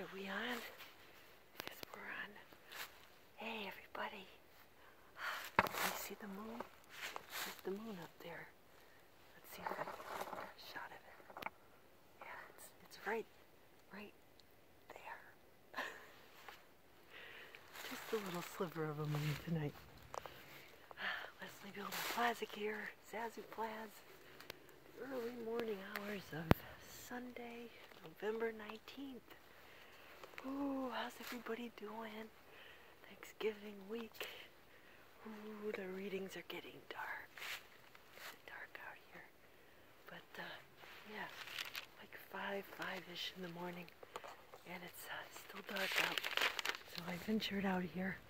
Are we on? Yes, we're on. Hey, everybody. Can you see the moon? There's the moon up there. Let's see if I can get a shot of it. Yeah, it's right there. Just a little sliver of a moon tonight. Leslie Plazz here, Zazoo Plazz. Early morning hours of Sunday, November 19th. Ooh, how's everybody doing? Thanksgiving week. Ooh, the readings are getting dark. It's dark out here. But, yeah, like 5-ish in the morning. And it's still dark out. So I ventured out here,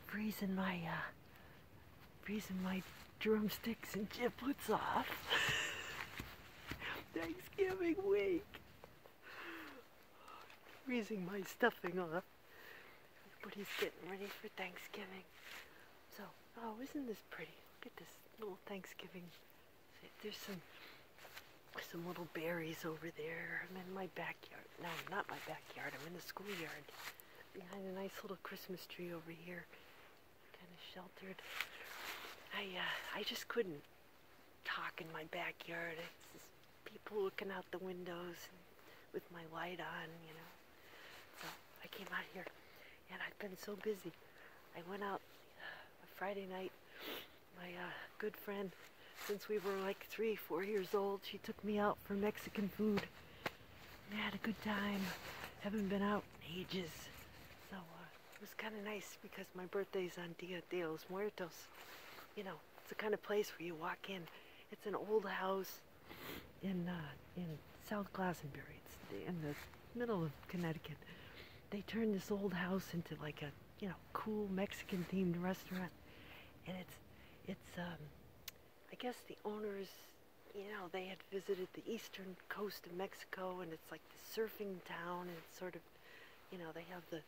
freezing my drumsticks and giblets off. Thanksgiving week. Freezing my stuffing off. Everybody's getting ready for Thanksgiving. So, oh, isn't this pretty? Look at this little Thanksgiving. There's some little berries over there. I'm in my backyard. No, not my backyard. I'm in the schoolyard. Behind a nice little Christmas tree over here. Kind of sheltered. I just couldn't talk in my backyard. It's just people looking out the windows with my light on, you know. So I came out here, and I've been so busy. I went out Friday night. My good friend, since we were like 3-4 years old, she took me out for Mexican food. I had a good time. Haven't been out in ages. So it was kind of nice because my birthday's on Dia de los Muertos. You know, it's the kind of place where you walk in. It's an old house in South Glastonbury. It's in the middle of Connecticut. They turned this old house into like a, you know, cool Mexican themed restaurant. And it's I guess the owners, you know, they had visited the eastern coast of Mexico, and it's like the surfing town, and it's sort of, you know, they have the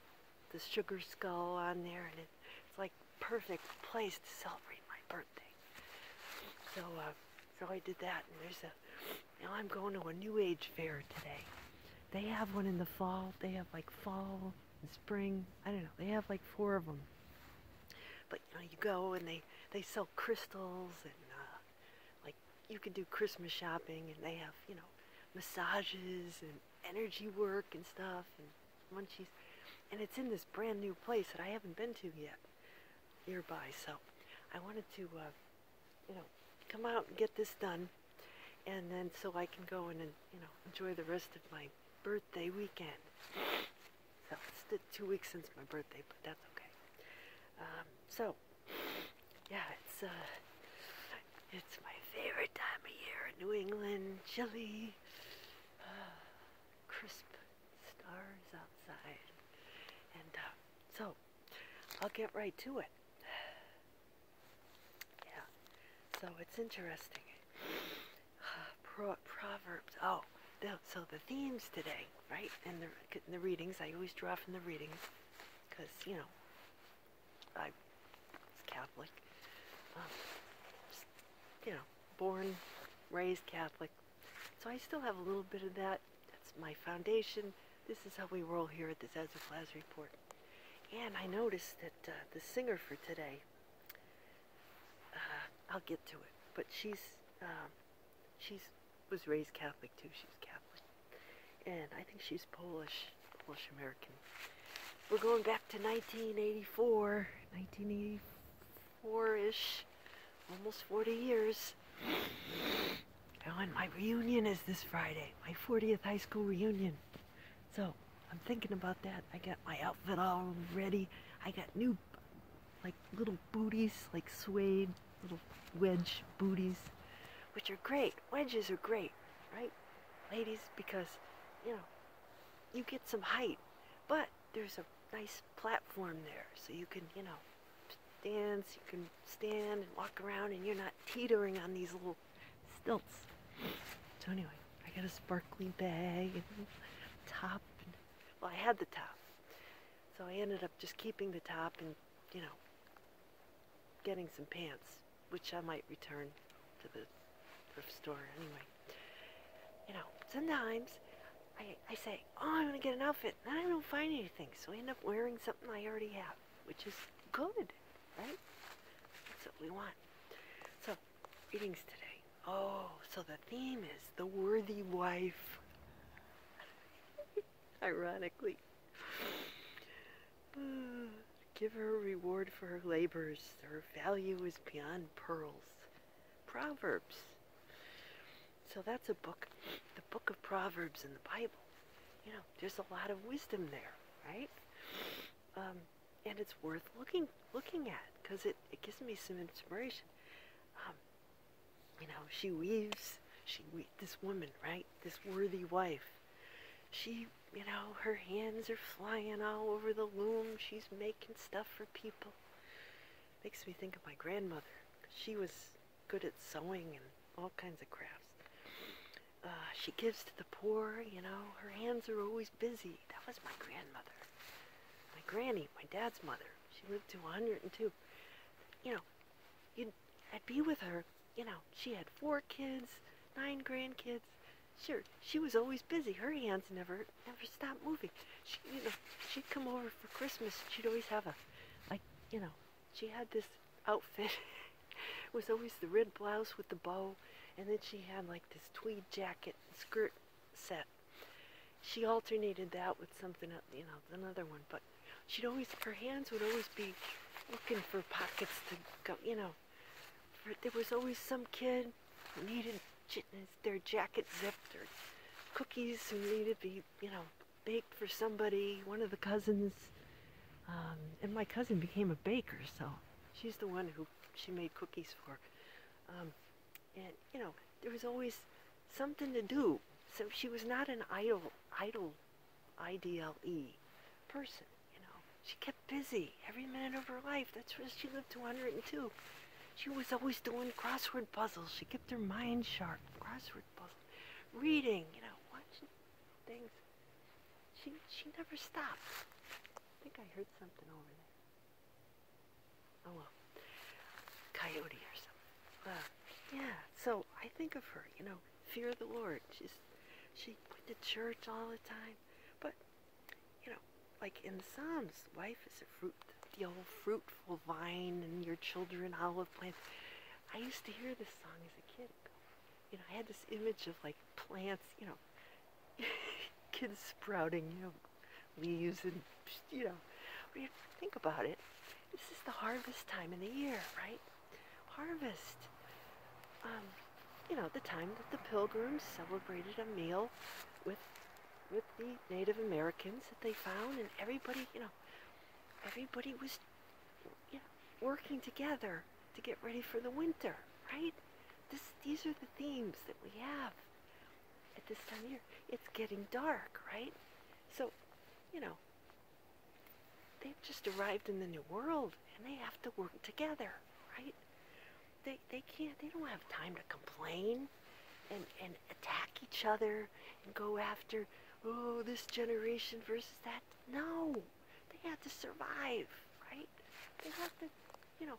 sugar skull on there, and it's like perfect place to celebrate my birthday. So I did that, and now I'm going to a New Age fair today. They have one in the fall. They have like fall and spring. I don't know. They have like 4 of them. But you know, you go and they sell crystals, and like you can do Christmas shopping, and they have, you know, massages and energy work and stuff and munchies. And it's in this brand new place that I haven't been to yet nearby. So I wanted to, you know, come out and get this done, and then so I can go in and, you know, enjoy the rest of my birthday weekend. So it's 2 weeks since my birthday, but that's okay. So yeah, it's my favorite time of year. New England, chilly, crisp stars outside, and so I'll get right to it. Yeah, so it's interesting. Proverbs. Oh, so the themes today, right? And the readings. I always draw from the readings because, you know, I was Catholic. You know, born, raised Catholic. So I still have a little bit of that. That's my foundation. This is how we roll here at the Zazoo Plazz Report. And I noticed that the singer for today, I'll get to it, but she's was raised Catholic too. She's Catholic, and I think she's Polish American. We're going back to 1984-ish, almost 40 years. Oh, and my reunion is this Friday, my 40th high school reunion. So I'm thinking about that. I got my outfit all ready. I got new, like, little booties, like suede, little wedge booties, which are great. Wedges are great, right, ladies? Because, you know, you get some height, but there's a nice platform there, so you can, you know, you can stand and walk around, and you're not teetering on these little stilts. So anyway, I got a sparkly bag and top. Well, I had the top, so I ended up just keeping the top and, you know, getting some pants, which I might return to the thrift store anyway. You know, sometimes I say, oh, I'm going to get an outfit, and I don't find anything, so I end up wearing something I already have, which is good, right? That's what we want. So, readings today. Oh, so the theme is the worthy wife. Ironically. Give her a reward for her labors. Her value is beyond pearls. Proverbs. So that's a book, the book of Proverbs in the Bible. You know, there's a lot of wisdom there, right? And it's worth looking at, because it gives me some inspiration. You know, she weaves, this woman, right? This worthy wife. She, you know, her hands are flying all over the loom. She's making stuff for people. Makes me think of my grandmother. She was good at sewing and all kinds of crafts. She gives to the poor, you know. Her hands are always busy. That was my grandmother. My granny, my dad's mother. She lived to 102. You know, I'd be with her. You know, she had 4 kids, 9 grandkids. Sure, she was always busy. Her hands never stopped moving. She, you know, she'd come over for Christmas. She'd always have you know, she had this outfit. It was always the red blouse with the bow, and then she had like this tweed jacket and skirt set. She alternated that with something, you know, another one. But her hands would always be looking for pockets to go, you know. There was always some kid who needed their jacket zipped, or cookies who needed to be, you know, baked for somebody, one of the cousins. And my cousin became a baker, so she's the one who she made cookies for. And, you know, there was always something to do. So she was not an idle, I-D-L-E person, you know. She kept busy every minute of her life. That's why she lived to 102. She was always doing crossword puzzles. She kept her mind sharp. Crossword puzzles. Reading, you know, watching things. She never stopped. I think I heard something over there. Oh well. Coyote or something. Yeah, so I think of her, you know, fear of the Lord. She went to church all the time. But, you know, like in the Psalms, wife is the old fruitful vine, and your children olive plants. I used to hear this song as a kid. You know, I had this image of like plants, you know, kids sprouting, you know, leaves, and, you know, when you think about it, this is the harvest time in the year, right? Harvest. You know, the time that the pilgrims celebrated a meal with the Native Americans that they found, and everybody, you know, everybody was, you know, working together to get ready for the winter, right? These are the themes that we have at this time of year. It's getting dark, right? So, you know, they've just arrived in the new world, and they have to work together, right? They don't have time to complain and attack each other and go after, oh, this generation versus that. No, they have to survive, right? They have to, you know,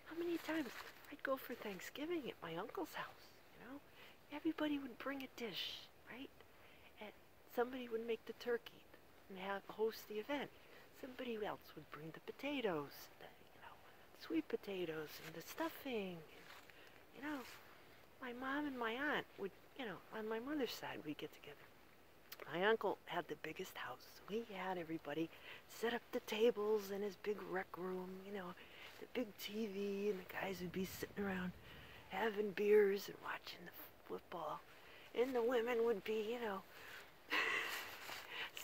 how many times I'd go for Thanksgiving at my uncle's house, you know? Everybody would bring a dish, right? And somebody would make the turkey and host the event. Somebody else would bring the potatoes, you know, sweet potatoes and the stuffing. You know, my mom and my aunt would, you know, on my mother's side, we'd get together. My uncle had the biggest house. So he had everybody set up the tables in his big rec room, you know, the big TV, and the guys would be sitting around having beers and watching the football. And the women would be, you know,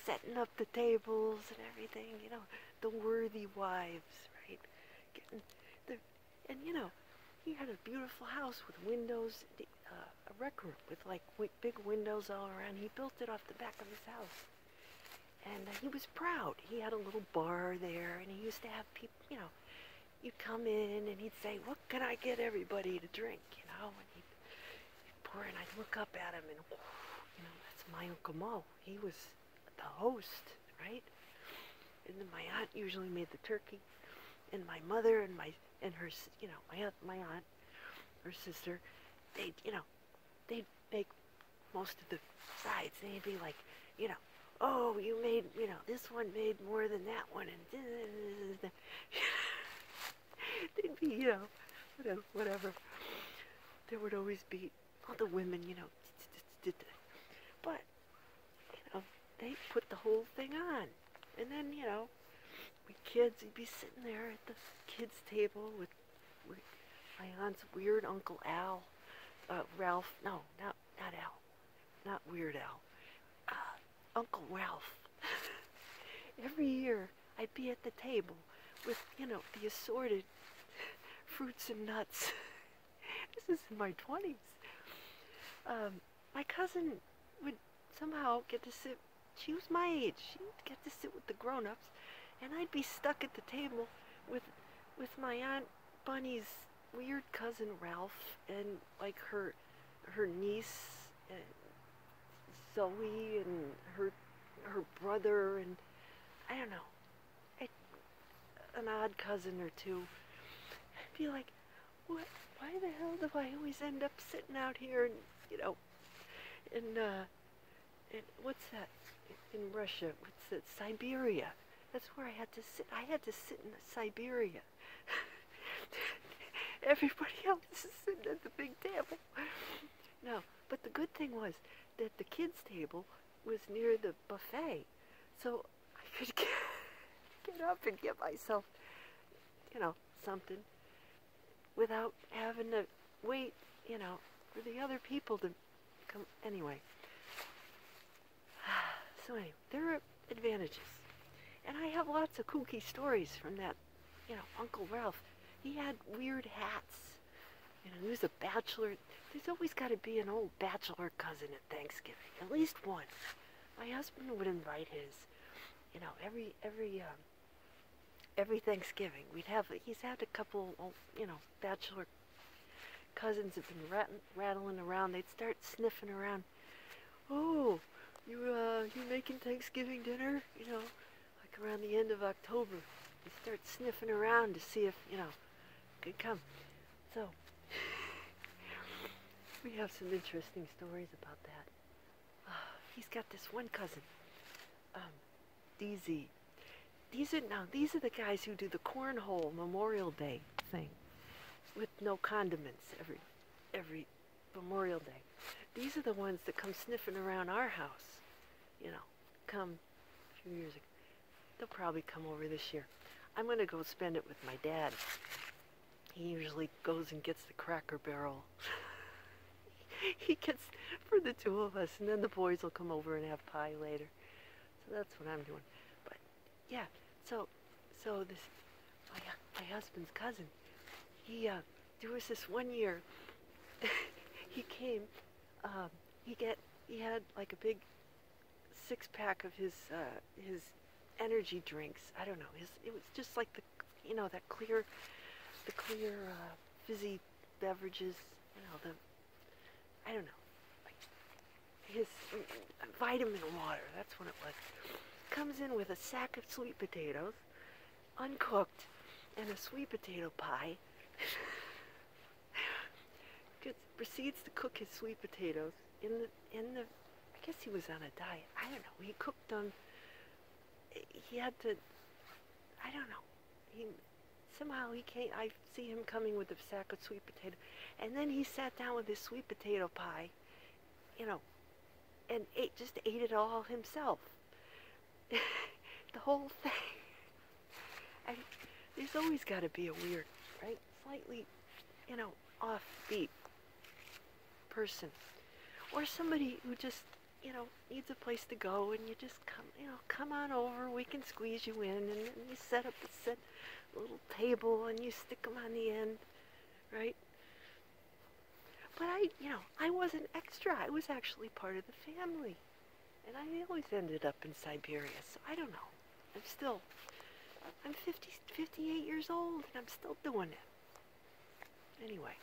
setting up the tables and everything, you know, the worthy wives, right? And, you know, he had a beautiful house with windows, a rec room with like big windows all around. He built it off the back of his house. And he was proud. He had a little bar there, and he used to have people, you know, you'd come in and he'd say, what can I get everybody to drink, you know? And he'd pour, and I'd look up at him, and, you know, that's my Uncle Mo. He was the host, right? And then my aunt usually made the turkey, and my mother and her, you know, my aunt, her sister, they'd, you know, they'd make most of the sides. They'd be like, oh, you made, this one made more than that one, and they'd be, whatever. There would always be all the women, but, they put the whole thing on. And then, we kids, you'd be sitting there at the kids' table with my aunt's weird Uncle Al, Ralph, no, not Al, not Weird Al, Uncle Ralph. Every year, I'd be at the table with, the assorted fruits and nuts. This is in my 20s. My cousin would somehow get to sit, she was my age, she'd get to sit with the grown-ups, and I'd be stuck at the table with my Aunt Bunny's weird cousin Ralph, and like her niece, Zoe, and her brother, and I don't know, an odd cousin or two. I'd be like, what? Why the hell do I always end up sitting out here and, and what's that? In Russia, what's that? Siberia. That's where I had to sit. I had to sit in Siberia. Everybody else is sitting at the big table. No, but the good thing was that the kids' table was near the buffet, so I could get up and get myself, something without having to wait, for the other people to come. Anyway. So anyway, there are advantages. And I have lots of kooky stories from that, Uncle Ralph. He had weird hats. He was a bachelor. There's always got to be an old bachelor cousin at Thanksgiving. At least one. My husband would invite his, every Thanksgiving. He's had a couple, bachelor cousins have been rattling around. They'd start sniffing around. Oh, you making Thanksgiving dinner? Like around the end of October. They start sniffing around to see if, could come. So, we have some interesting stories about that. He's got this one cousin, DZ. These are the guys who do the cornhole Memorial Day thing with no condiments every Memorial Day. These are the ones that come sniffing around our house. Come a few years ago. They'll probably come over this year. I'm going to go spend it with my dad. He usually goes and gets the Cracker Barrel. He gets for the two of us, and then the boys will come over and have pie later. So that's what I'm doing. But yeah, so this my husband's cousin. There was this one year. He came. He had like a big 6-pack of his energy drinks. I don't know. It was just like the clear fizzy beverages. I don't know. Like his vitamin water. That's what it was. Comes in with a sack of sweet potatoes, uncooked, and a sweet potato pie. Proceeds to cook his sweet potatoes in the. I guess he was on a diet. I don't know. He cooked them. He had to. I don't know. Somehow he came. I see him coming with a sack of sweet potato, and then he sat down with his sweet potato pie, and just ate it all himself. The whole thing. There's always got to be a weird, right? Slightly, offbeat person, or somebody who just, needs a place to go, and you just come on over. We can squeeze you in, and you set up a little table, and you stick them on the end, right? But I wasn't extra. I was actually part of the family, and I always ended up in Siberia. So I don't know. I'm 58 years old, and I'm still doing it. Anyway,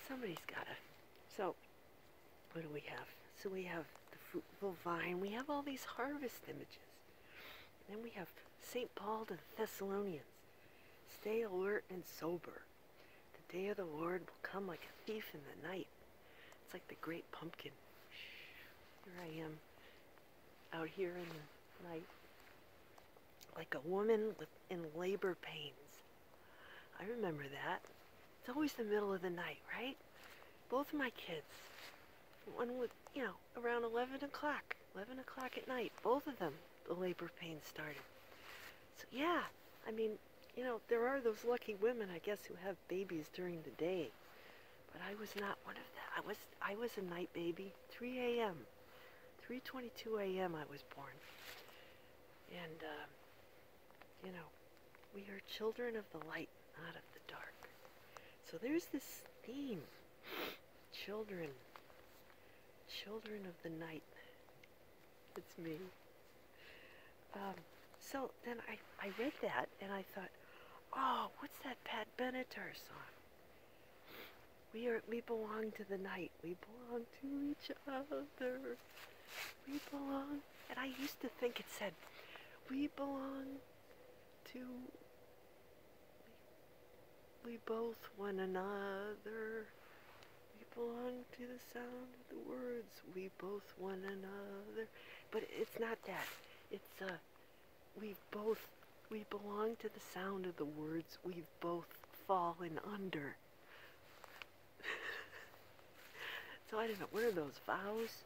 somebody's gotta. So, what do we have? So we have the fruitful vine. We have all these harvest images. And then we have St. Paul to the Thessalonians. Stay alert and sober. The day of the Lord will come like a thief in the night. It's like the great pumpkin. Here I am out here in the night, like a woman in labor pains. I remember that. It's always the middle of the night, right? Both of my kids, one was, around 11 o'clock at night, both of them, the labor pains started. So yeah, I mean, there are those lucky women, I guess, who have babies during the day. But I was not one of that. I was a night baby. 3 a.m. 3:22 a.m. I was born. And, we are children of the light, not of the dark. So there's this theme. Children of the night. It's me. So then I read that and I thought, oh, what's that Pat Benatar song? We belong to the night. We belong to each other. We belong. And I used to think it said, we belong to, we both one another. We belong to the sound of the words. We both one another. But it's not that. It's, we belong to the sound of the words. We've both fallen under. So I don't know, what are those vows?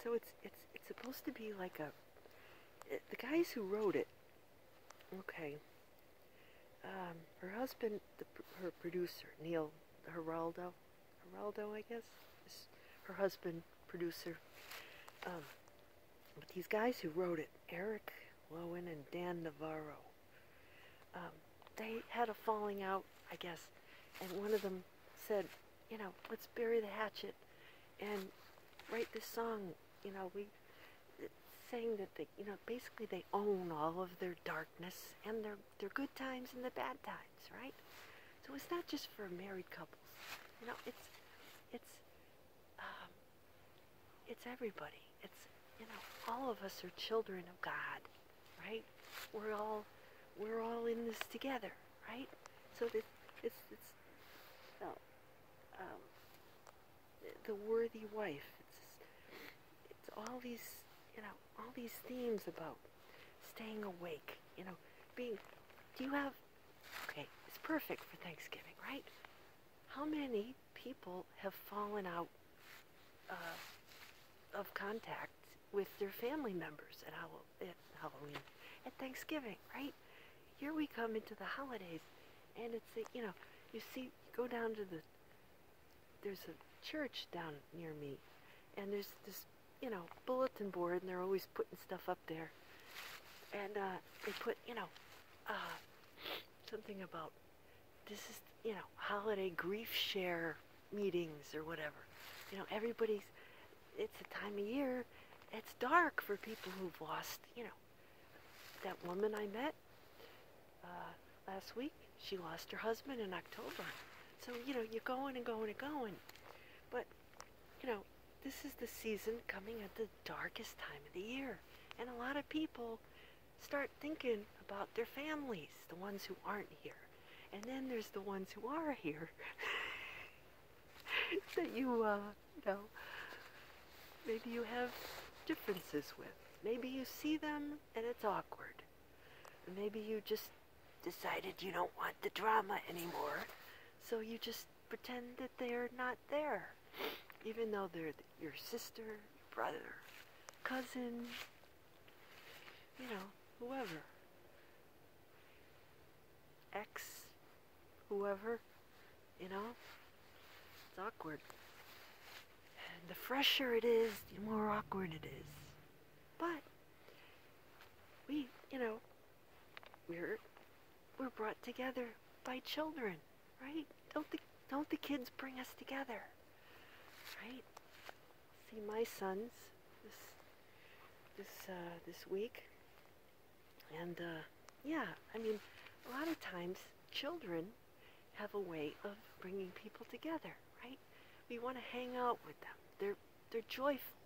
So it's supposed to be like the guys who wrote it, okay, her husband, her producer, Neil Geraldo, I guess, is her husband, producer, but these guys who wrote it, Eric Lowen and Dan Navarro, they had a falling out, I guess, and one of them said, let's bury the hatchet and write this song, saying that they, basically they own all of their darkness and their good times and the bad times, right? So it's not just for married couples, it's everybody. It's, all of us are children of God, right? We're all in this together, right? So it's the worthy wife. It's all these themes about staying awake. Okay, it's perfect for Thanksgiving, right? How many people have fallen out of contact with their family members at Halloween, at Thanksgiving, right? Here we come into the holidays, and it's, you go down to there's a church down near me, and there's this, bulletin board, and they're always putting stuff up there, and they put, something about, this is, holiday grief share meetings or whatever. It's a time of year, it's dark for people who've lost, that woman I met last week, she lost her husband in October. So, you're going and going and going. But, this is the season coming at the darkest time of the year. And a lot of people start thinking about their families, the ones who aren't here. And then there's the ones who are here that maybe you have differences with. Maybe you see them and it's awkward. Or maybe you just decided you don't want the drama anymore. So you just pretend that they're not there. Even though they're your sister, your brother, cousin, whoever. Ex, whoever, it's awkward. And the fresher it is, the more awkward it is. But we're brought together by children, right? Don't the kids bring us together, right? See my sons this week, and a lot of times children have a way of bringing people together, right? We want to hang out with them. They're joyful,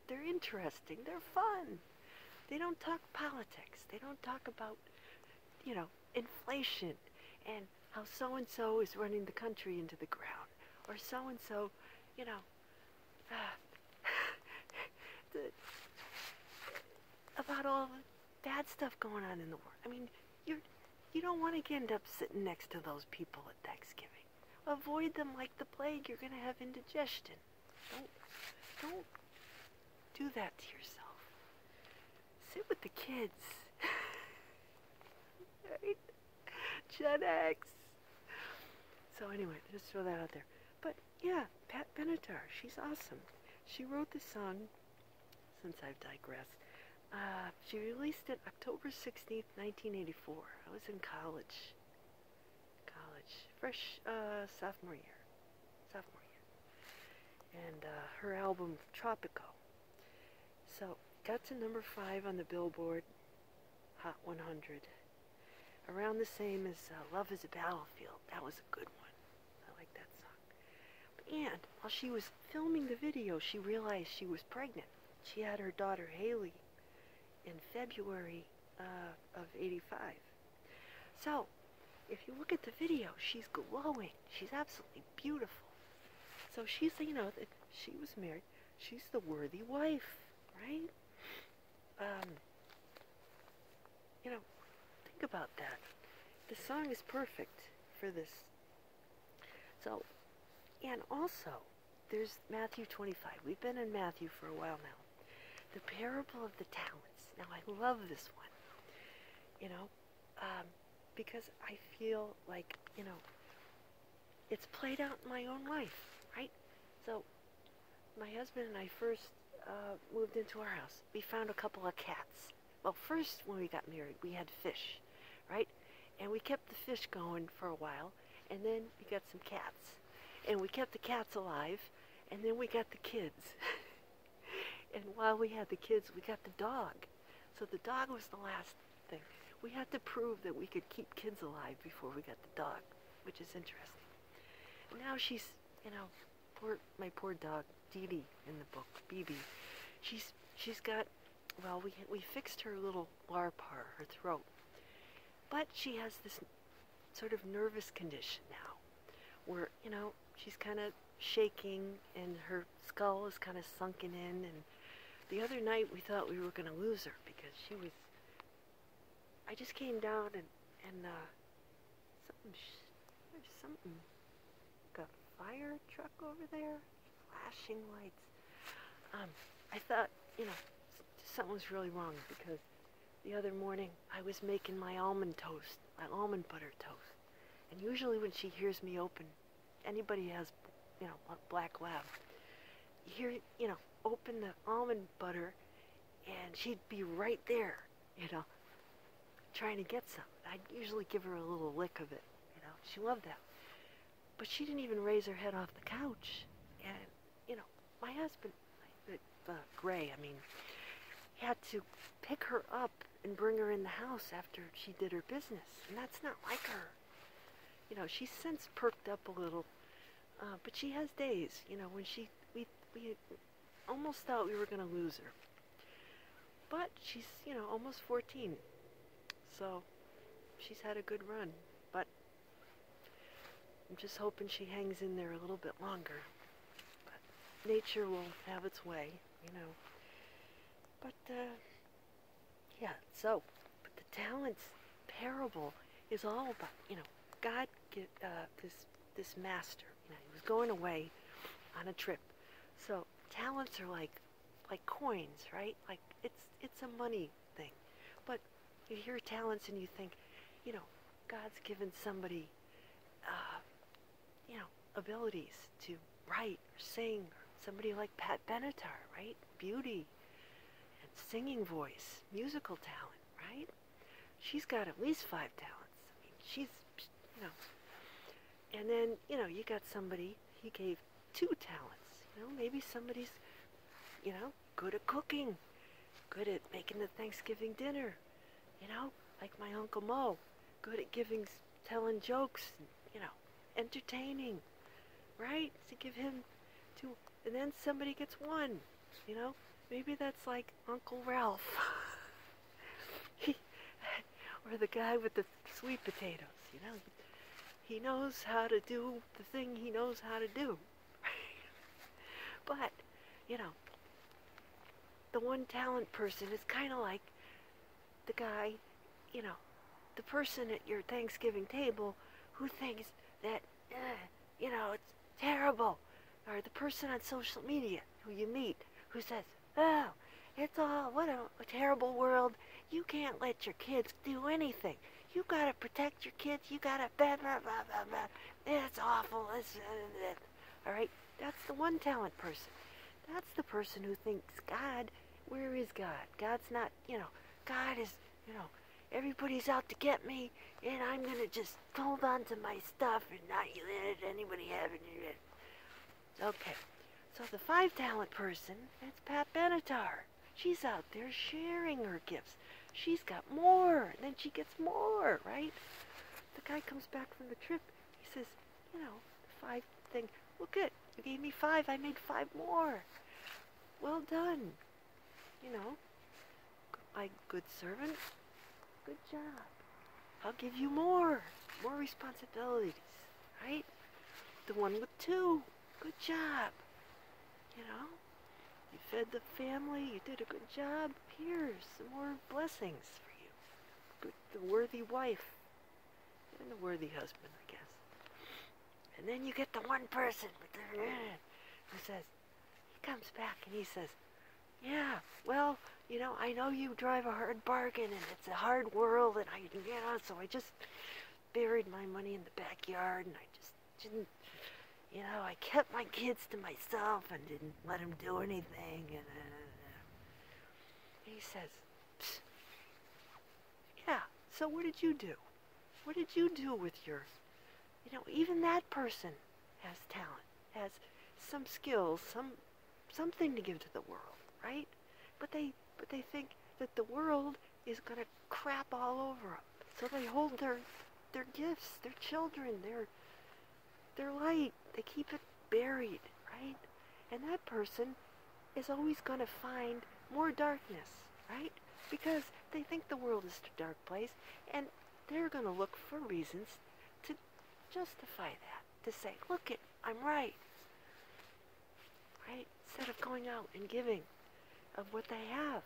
they're interesting, they're fun. They don't talk politics. They don't talk about, inflation and how so-and-so is running the country into the ground. Or so-and-so, about all the bad stuff going on in the world. I mean, you don't want to end up sitting next to those people at Thanksgiving. Avoid them like the plague. You're going to have indigestion. Don't do that to yourself. Sit with the kids. Right? Gen X. So anyway, just throw that out there. But yeah, Pat Benatar, she's awesome. She wrote the song, since I've digressed. She released it October 16th, 1984. I was in college. Fresh sophomore year. And her album, Tropico. So, got to number 5 on the Billboard Hot 100. Around the same as Love is a Battlefield. That was a good one. I like that song. And while she was filming the video, she realized she was pregnant. She had her daughter Haley in February of 85. So, if you look at the video, she's glowing. She's absolutely beautiful. So she's, you know, she was married. She's the worthy wife, right? You know, think about that. The song is perfect for this. So, and also, there's Matthew 25. We've been in Matthew for a while now. The parable of the talents. Now, I love this one. You know, because I feel like, you know, it's played out in my own life, right? So, my husband and I first moved into our house. We found a couple of cats. Well, first, when we got married, we had fish, right? And we kept the fish going for a while, and then we got some cats. And we kept the cats alive, and then we got the kids. And while we had the kids, we got the dog. So the dog was the last thing. We had to prove that we could keep kids alive before we got the dog, which is interesting. And now she's, you know, my poor dog, Dee Dee, in the book, BB. She's got, well, we fixed her little larpar, her throat. But she has this sort of nervous condition now, where, you know, she's kind of shaking and her skull is kind of sunken in. And the other night we thought we were going to lose her because she was, I just came down and there's something, like a fire truck over there, flashing lights. I thought, you know, something was really wrong because the other morning I was making my almond toast, my almond butter toast. And usually when she hears me open, anybody has, you know, black lab, you know, open the almond butter and she'd be right there, you know, trying to get some. I'd usually give her a little lick of it, you know. She loved that. But she didn't even raise her head off the couch. And, you know, my husband, Gray, I mean, had to pick her up and bring her in the house after she did her business. And that's not like her. You know, she's since perked up a little. But she has days, you know, when we almost thought we were going to lose her. But she's, you know, almost 14. So she's had a good run. But I'm just hoping she hangs in there a little bit longer. But nature will have its way, you know. But, yeah, so, but the talents parable is all about, you know, God get this master. You know, he was going away on a trip. So talents are like coins, right? Like it's a money thing. But you hear talents and you think, you know, God's given somebody, you know, abilities to write or sing. Somebody like Pat Benatar, right? Beauty and singing voice, musical talent, right? She's got at least 5 talents. I mean, she's, you know. And then, you know, you got somebody, he gave 2 talents. You know, maybe somebody's, you know, good at cooking, good at making the Thanksgiving dinner, you know, like my Uncle Mo, good at telling jokes, you know, entertaining, right? To give him 2, and then somebody gets 1, you know, maybe that's like Uncle Ralph, or the guy with the sweet potatoes, you know. He knows how to do the thing he knows how to do. But, you know, the one talent person is kind of like the guy, you know, the person at your Thanksgiving table who thinks that, it's terrible. Or the person on social media who you meet who says, oh, what a terrible world. You can't let your kids do anything. You gotta protect your kids. You gotta blah, blah, blah, blah, blah. It's awful. All right? That's the one talent person. That's the person who thinks, God, where is God? God's not, God is, everybody's out to get me, and I'm going to just hold on to my stuff and not let anybody have it. Okay, so the 5-talent person, that's Pat Benatar. She's out there sharing her gifts. She's got more, and then she gets more, right? The guy comes back from the trip. He says, the 5 thing, look it, you gave me 5, I made 5 more. Well done. My good servant, good job. I'll give you more responsibilities, right? The one with 2, good job. You fed the family, you did a good job. Here's some more blessings for you. The worthy wife and the worthy husband, I guess. And then you get the one person who says, he comes back and he says, yeah, well, I know you drive a hard bargain and it's a hard world and so I just buried my money in the backyard and I just didn't, I kept my kids to myself and didn't let them do anything. And he says, psst, yeah, so what did you do? What did you do with your, even that person has talent, has some skills, something to give to the world, right? But they think that the world is going to crap all over them. So they hold their gifts, their children, their light. They keep it buried, right? And that person is always going to find more darkness, right? Because they think the world is a dark place, and they're going to look for reasons to justify that, to say, look it, I'm right, right? Instead of going out and giving of what they have,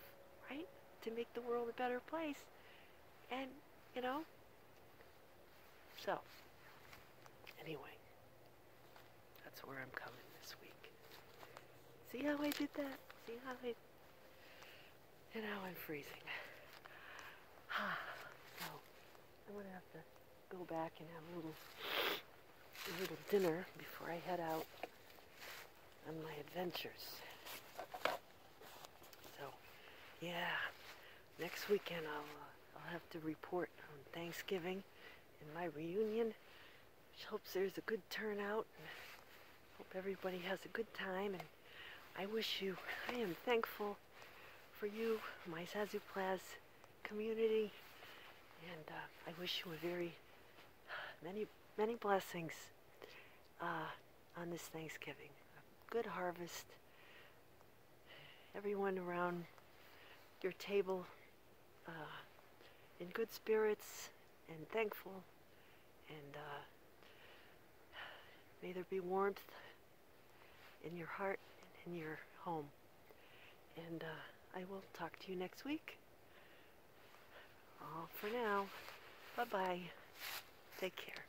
right? To make the world a better place. And, so, anyway, that's where I'm coming this week. See how I did that? See how I'm freezing. So, I'm going to have to go back and have a little dinner before I head out on my adventures. So, yeah, next weekend I'll have to report on Thanksgiving and my reunion. Hopes there's a good turnout. And hope everybody has a good time. And I am thankful for you, my Zazoo Plazz community. And I wish you many blessings on this Thanksgiving. A good harvest. Everyone around your table in good spirits and thankful, and may there be warmth in your heart and in your home. And I will talk to you next week. All for now. Bye-bye. Take care.